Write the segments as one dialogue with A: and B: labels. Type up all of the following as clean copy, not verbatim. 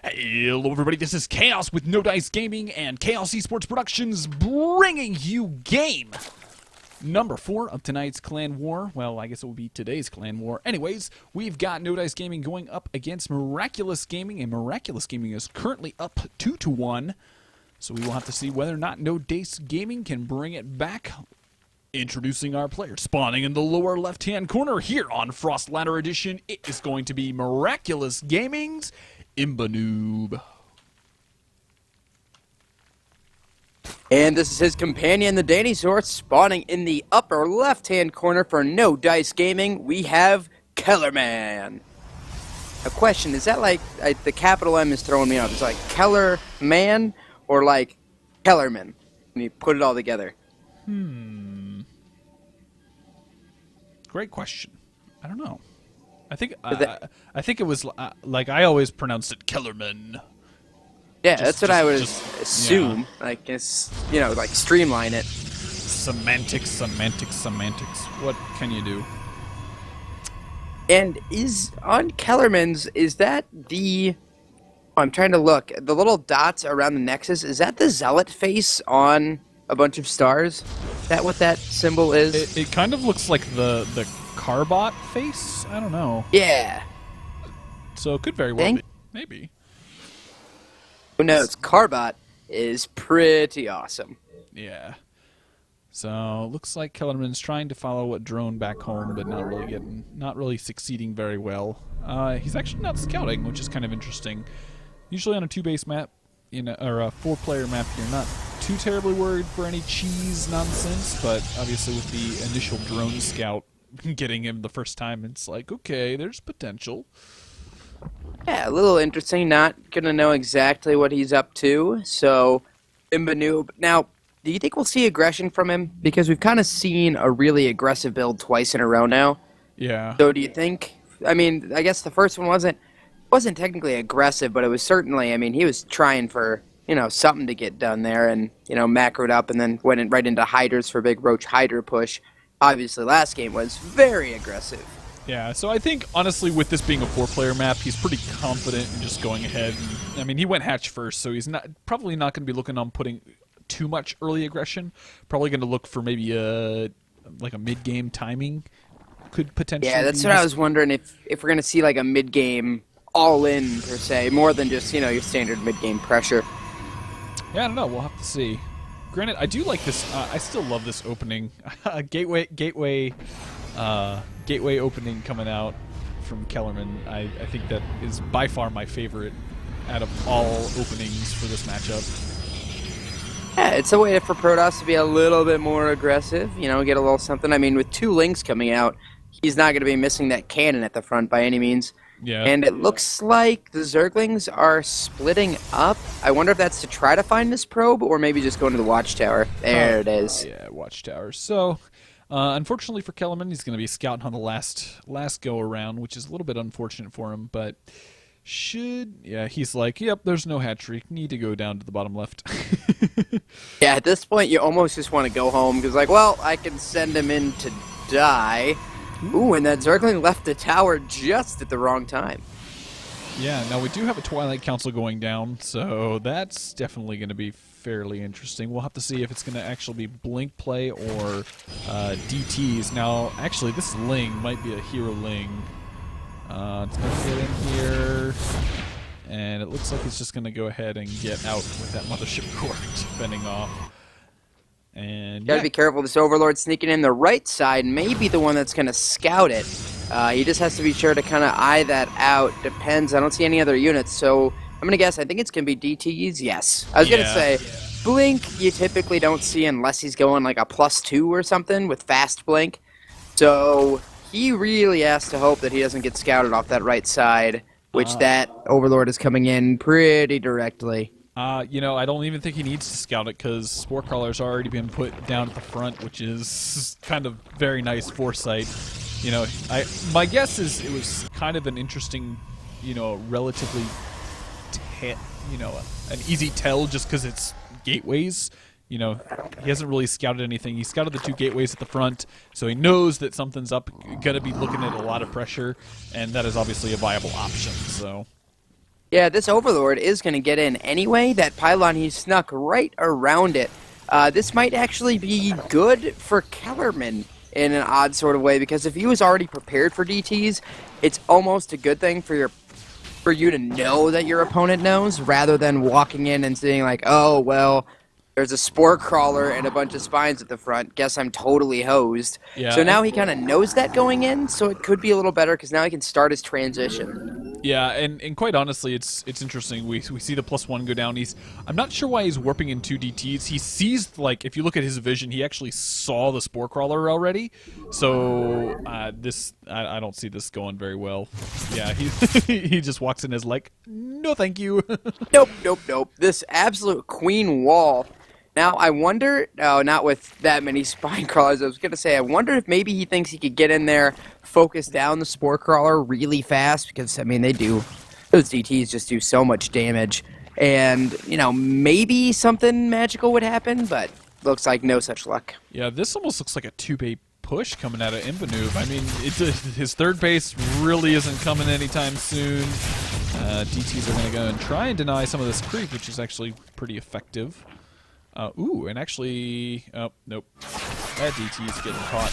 A: Hello everybody, this is Chaos with NoDiceGaming and Chaos Esports Productions bringing you game number 4 of tonight's Clan War. Well, I guess it will be today's Clan War. Anyways, we've got NoDiceGaming going up against Miraculous Gaming, and Miraculous Gaming is currently up 2-1. So we will have to see whether or not NoDiceGaming can bring it back. Introducing our player, spawning in the lower left-hand corner here on Frost Ladder Edition, it is going to be Miraculous Gaming's ImbaNoob.
B: And this is his companion, the Dinosaur, spawning in the upper left-hand corner for NoDiceGaming. We have KellerMaN. A question, is that like, the capital M is throwing me off. It's like KellerMaN or like KellerMaN when you put it all together?
A: Great question. I don't know. I think it was like I always pronounced it KellerMaN.
B: Yeah, that's what I would assume.
A: Yeah.
B: Like, it's, you know, like streamline it.
A: Semantics. What can you do?
B: And is on KellerMaN's, is that the... Oh, I'm trying to look. The little dots around the nexus, is that the zealot face on a bunch of stars? Is that what that symbol is?
A: It kind of looks like the Carbot face? I don't know.
B: Yeah.
A: So it could very well be. Maybe.
B: Who knows? Carbot is pretty awesome.
A: Yeah. So looks like KellerMaN's trying to follow a drone back home, but not really succeeding very well. He's actually not scouting, which is kind of interesting. Usually on a 2-base map, or a 4-player map, you're not too terribly worried for any cheese nonsense, but obviously with the initial drone scout getting him the first time, it's like, okay, there's potential.
B: Yeah, a little interesting. Not gonna know exactly what he's up to. So, ImbaNoob. Now, do you think we'll see aggression from him? Because we've kind of seen a really aggressive build twice in a row now.
A: Yeah.
B: So, do you think? I mean, I guess the first one wasn't technically aggressive, but it was certainly. I mean, he was trying for something to get done there, and macroed up, and then went right into hiders for big roach hider push. Obviously, last game was very aggressive.
A: Yeah, so I think, honestly, with this being a 4-player map, he's pretty confident in just going ahead. And, I mean, he went hatch first, so he's probably not going to be looking on putting too much early aggression. Probably going to look for maybe like a mid-game timing could potentially.
B: Yeah, that's what I was wondering, if we're going to see like a mid-game all-in, per se, more than just, your standard mid-game pressure.
A: Yeah, I don't know. We'll have to see. Granted, I do like this. I still love this opening. Gateway opening coming out from KellerMaN. I think that is by far my favorite out of all openings for this matchup.
B: Yeah, it's a way for Protoss to be a little bit more aggressive, get a little something. I mean, with 2 links coming out, he's not going to be missing that cannon at the front by any means.
A: Yeah.
B: And it looks like the Zerglings are splitting up. I wonder if that's to try to find this probe, or maybe just going to the watchtower. There it is.
A: Yeah, watchtower. So, unfortunately for KellerMaN, he's going to be scouting on the last go around, which is a little bit unfortunate for him. But he's like, yep, there's no hatchery. Need to go down to the bottom left.
B: Yeah, at this point, you almost just want to go home because, like, well, I can send him in to die. Ooh, and that Zergling left the tower just at the wrong time.
A: Yeah, now we do have a Twilight Council going down, so that's definitely going to be fairly interesting. We'll have to see if it's going to actually be Blink play or DTs. Now, actually, this Ling might be a hero Ling. It's going to get in here, and it looks like it's just going to go ahead and get out with that Mothership Core defending off. And
B: Gotta be careful. This Overlord sneaking in the right side may be the one that's going to scout it. He just has to be sure to kind of eye that out. Depends. I don't see any other units, so I'm going to guess. I think it's going to be DTs. Yes. I was going to say, Blink you typically don't see unless he's going like a +2 or something with fast Blink. So he really has to hope that he doesn't get scouted off that right side, which that Overlord is coming in pretty directly.
A: I don't even think he needs to scout it because Spore Crawler's already been put down at the front, which is kind of very nice foresight. My guess is it was kind of an interesting, relatively, an easy tell just because it's gateways. He hasn't really scouted anything. He scouted the 2 gateways at the front, so he knows that something's up, going to be looking at a lot of pressure, and that is obviously a viable option, so...
B: Yeah, this Overlord is going to get in anyway. That pylon, he snuck right around it. This might actually be good for KellerMaN in an odd sort of way, because if he was already prepared for DTs, it's almost a good thing for you to know that your opponent knows, rather than walking in and saying like, oh, well, there's a spore crawler and a bunch of spines at the front. Guess I'm totally hosed.
A: Yeah,
B: So now he kind of knows that going in, so it could be a little better because now he can start his transition.
A: Yeah, and quite honestly, it's interesting. We see the +1 go down. I'm not sure why he's warping in 2 DTs. He sees, like, if you look at his vision, he actually saw the spore crawler already. So I don't see this going very well. Yeah, he he just walks in as like, no, thank you.
B: Nope, nope, nope. This absolute queen wall. Now, I wonder, no, not with that many spine crawlers. I was going to say, I wonder if maybe he thinks he could get in there, focus down the spore crawler really fast, because, I mean, they do, those DTs just do so much damage. And, you know, maybe something magical would happen, but looks like no such luck.
A: Yeah, this almost looks like a 2-bay push coming out of ImbaNoob. I mean, his third base really isn't coming anytime soon. DTs are going to go and try and deny some of this creep, which is actually pretty effective. Ooh, and actually, oh, nope. That DT is getting caught.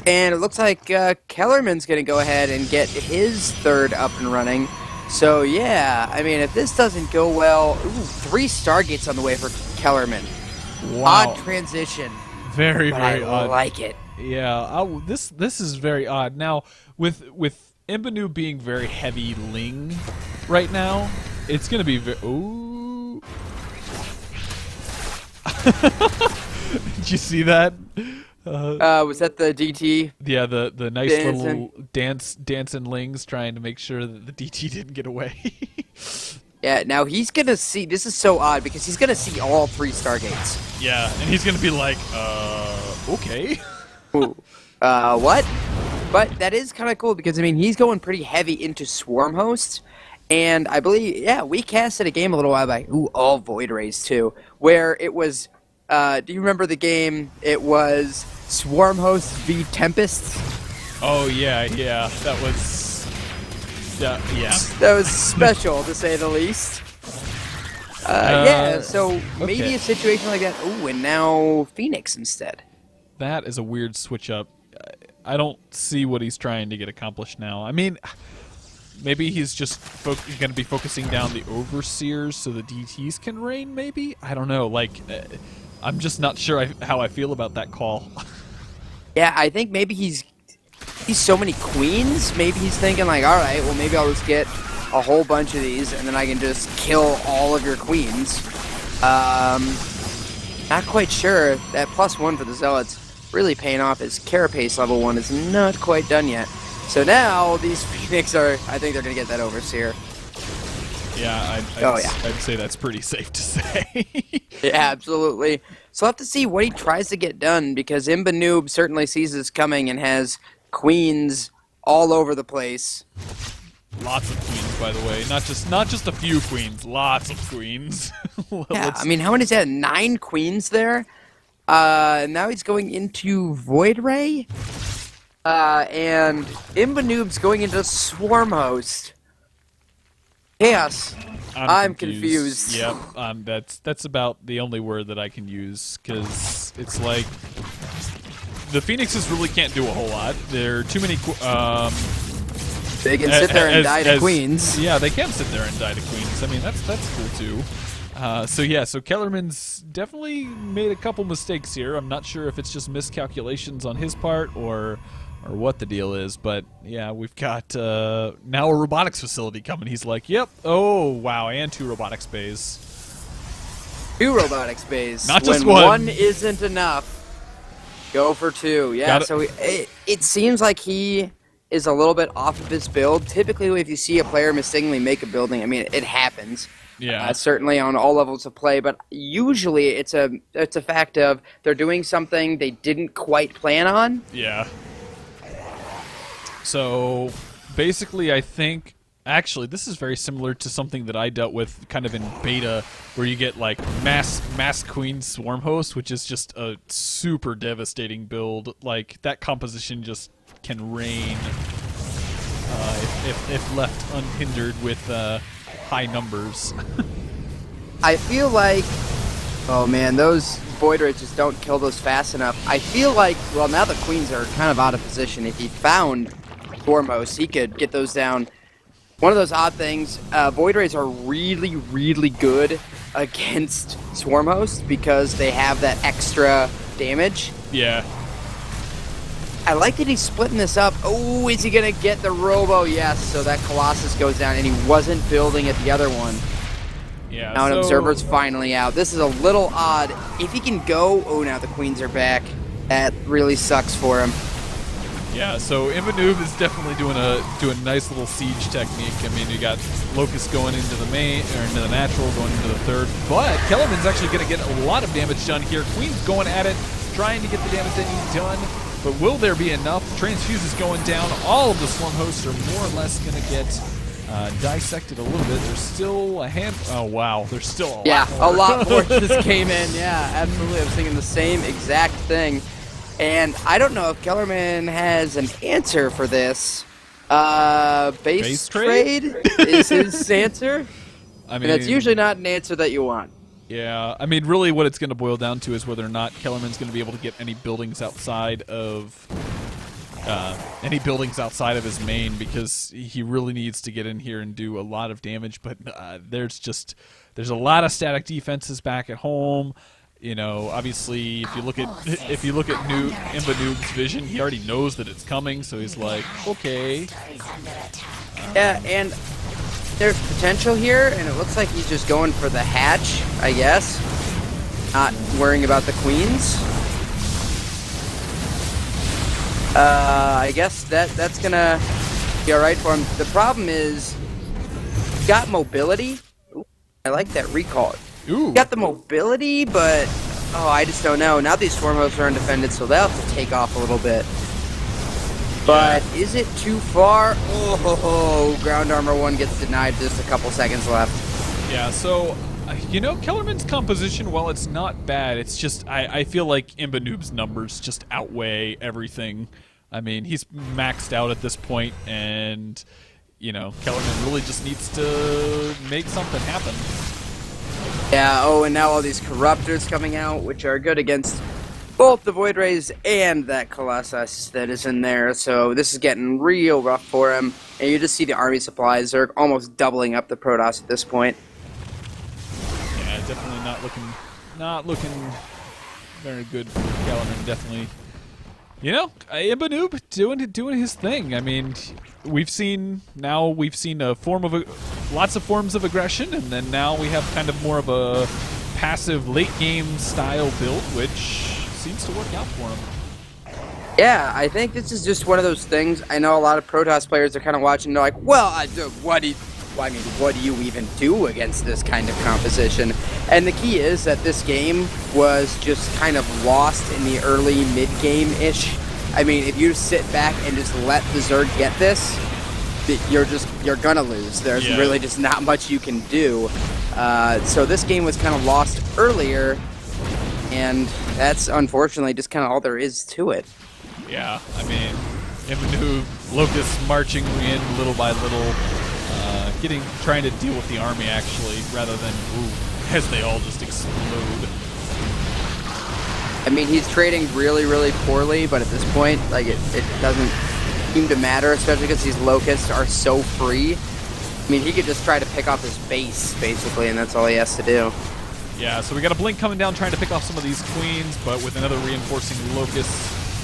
B: And it looks like KellerMaN's going to go ahead and get his third up and running. So, yeah, I mean, if this doesn't go well... Ooh, 3 Stargates on the way for KellerMaN.
A: Wow.
B: Odd transition.
A: Very,
B: But
A: very
B: I
A: odd.
B: like it.
A: Yeah, this is very odd. Now, with ImbaNoob being very heavy Ling right now, it's going to be very... Ooh. Did you see that?
B: Was that the DT?
A: Yeah, the nice
B: Dancing.
A: little dancing Lings trying to make sure that the DT didn't get away.
B: Yeah, now he's going to see... This is so odd, because he's going to see all 3 Stargates.
A: Yeah, and he's going to be like, okay.
B: Ooh. What? But that is kind of cool, because, I mean, he's going pretty heavy into Swarm Hosts. And I believe, yeah, we casted a game a little while back. Ooh, all Void Rays, too. Where it was... do you remember the game? It was Swarm Hosts v Tempests.
A: Oh, yeah, that was... yeah.
B: That was special, to say the least. Yeah, so maybe
A: okay.
B: a situation like that. Ooh, and now Phoenix instead.
A: That is a weird switch up. I don't see what he's trying to get accomplished now. I mean, maybe he's just going to be focusing down the Overseers so the DTs can reign, maybe? I don't know. Like, I'm just not sure how I feel about that call.
B: Yeah, I think maybe he's so many queens. Maybe he's thinking like, all right, well maybe I'll just get a whole bunch of these and then I can just kill all of your queens. Not quite sure. That +1 for the Zealots really paying off. His Carapace level 1 is not quite done yet. So now these Phoenix are, I think they're going to get that Overseer.
A: Yeah, I'd say that's pretty safe to say.
B: Yeah, absolutely. So we'll have to see what he tries to get done, because ImbaNoob certainly sees this coming and has queens all over the place.
A: Lots of queens, by the way. Not just a few queens. Lots of queens.
B: Yeah, I mean, how many is that? 9 queens there? Now he's going into Void Ray. And ImbaNoob's going into Swarm Host. Chaos. I'm confused.
A: Yep, that's about the only word that I can use, because it's like the Phoenixes really can't do a whole lot. There are too many.
B: They can sit there and die to queens.
A: Yeah, they can sit there and die to queens. I mean, that's cool too. So KellerMaN's definitely made a couple mistakes here. I'm not sure if it's just miscalculations on his part or what the deal is, but yeah, we've got now a robotics facility coming. He's like, yep, oh wow, and 2 robotics bays.
B: 2 robotics bays.
A: Not just
B: when
A: one.
B: 1 isn't enough, go for 2. Yeah, so it seems like he is a little bit off of his build. Typically, if you see a player mistakenly make a building, I mean, it happens.
A: Yeah.
B: Certainly on all levels of play, but usually it's a fact of they're doing something they didn't quite plan on.
A: Yeah. So basically, I think actually this is very similar to something that I dealt with kind of in beta, where you get like mass queen swarm host, which is just a super devastating build. Like that composition just can rain if left unhindered with high numbers.
B: I feel like, oh man, those Void Rays just don't kill those fast enough. I feel like, well, now the Queens are kind of out of position. If he found Foremost, he could get those down. One of those odd things, Void Rays are really, really good against Swarm Host because they have that extra damage.
A: Yeah.
B: I like that he's splitting this up. Oh, is he going to get the Robo? Yes, so that Colossus goes down, and he wasn't building at the other one.
A: Yeah.
B: Now an Observer's finally out. This is a little odd. If he can go... Oh, now the Queens are back. That really sucks for him.
A: Yeah, so ImbaNoob is definitely doing a nice little siege technique. I mean, you got Locust going into the main, or into the natural, going into the third, but KellerMaN's actually going to get a lot of damage done here. Queen's going at it, trying to get the damage that he's done, but will there be enough? Transfuse is going down. All of the Slum Hosts are more or less going to get dissected a little bit. There's still a hand. Oh wow, there's still
B: a lot more just came in. Yeah, absolutely. I was thinking the same exact thing. And I don't know if KellerMaN has an answer for this. Base trade is his answer.
A: I mean,
B: and it's usually not an answer that you want.
A: Yeah, I mean, really what it's going to boil down to is whether or not KellerMaN's going to be able to get any buildings outside of his main, because he really needs to get in here and do a lot of damage. But there's a lot of static defenses back at home. You know, obviously, if you look at ImbaNoob's vision, he already knows that it's coming, so he's like, okay.
B: Yeah, and there's potential here, and it looks like he's just going for the hatch, I guess. Not worrying about the Queens. I guess that's gonna be alright for him. The problem is, he got mobility. Ooh, I like that recall.
A: Ooh.
B: Got the mobility, but I just don't know. Now these Swarm Hosts are undefended, so they'll have to take off a little bit. But is it too far? Oh, ground armor 1 gets denied. Just a couple seconds left.
A: Yeah, so you know, KellerMaN's composition, while it's not bad, it's just I feel like ImbaNoob's numbers just outweigh everything. I mean, he's maxed out at this point, and you know, KellerMaN really just needs to make something happen.
B: Yeah, and now all these Corruptors coming out, which are good against both the Void Rays and that Colossus that is in there. So this is getting real rough for him. And you just see the army supplies. They're almost doubling up the Protoss at this point.
A: Yeah, definitely not looking very good for KellerMaN, definitely. You know, ImbaNoob doing his thing. I mean, we've seen lots of forms of aggression, and then now we have kind of more of a passive late game style build, which seems to work out for him.
B: Yeah, I think this is just one of those things. I know a lot of Protoss players are kind of watching. They're like, "Well, what do you even do against this kind of composition?" And the key is that this game was just kind of lost in the early mid-game-ish. I mean, if you sit back and just let the Zerg get this, you're gonna lose. There's really just not much you can do. So this game was kind of lost earlier, and that's unfortunately just kind of all there is to it.
A: Yeah, I mean, ImbaNoob, Locust marching in little by little, trying to deal with the army actually, rather than as they all just explode.
B: I mean, he's trading really, really poorly, but at this point, like it doesn't seem to matter, especially because these Locusts are so free. I mean, he could just try to pick off his base, basically, and that's all he has to do.
A: Yeah, so we got a Blink coming down trying to pick off some of these Queens, but with another reinforcing Locust,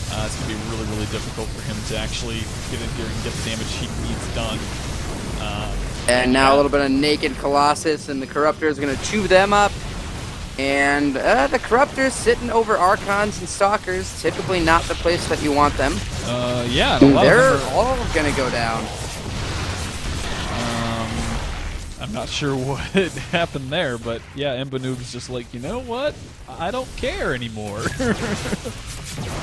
A: it's going to be really, really difficult for him to actually get in here and get the damage he needs done.
B: And now a little bit of naked Colossus, and the Corruptor is going to chew them up. And the Corruptors sitting over Archons and Stalkers, typically not the place that you want them.
A: Yeah,
B: they're all going to go down.
A: I'm not sure what happened there, but yeah, ImbaNoob's just like, you know what? I don't care anymore.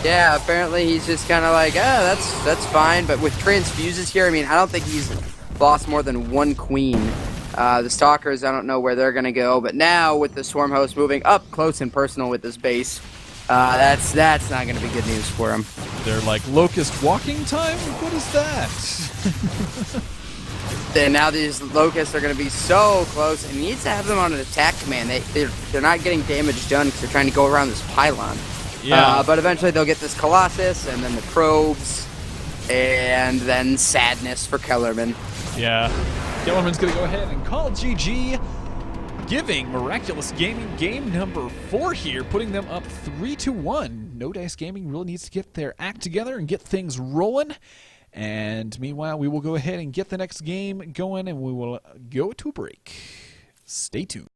B: Yeah, apparently he's just kind of like, that's fine. But with transfuses here, I mean, I don't think he's lost more than one Queen. The Stalkers, I don't know where they're going to go. But now with the Swarm Host moving up close and personal with this base, that's not going to be good news for him.
A: They're like locust walking time? What is that?
B: Then now these locusts are going to be so close, and he needs to have them on an attack command. They're not getting damage done because they're trying to go around this pylon.
A: Yeah.
B: But eventually they'll get this Colossus, and then the probes, and then sadness for KellerMaN.
A: Yeah. KellerMaN's going to go ahead and call GG, giving Miraculous Gaming game number 4 here, putting them up 3-1. NoDiceGaming really needs to get their act together and get things rolling. And meanwhile, we will go ahead and get the next game going, and we will go to a break. Stay tuned.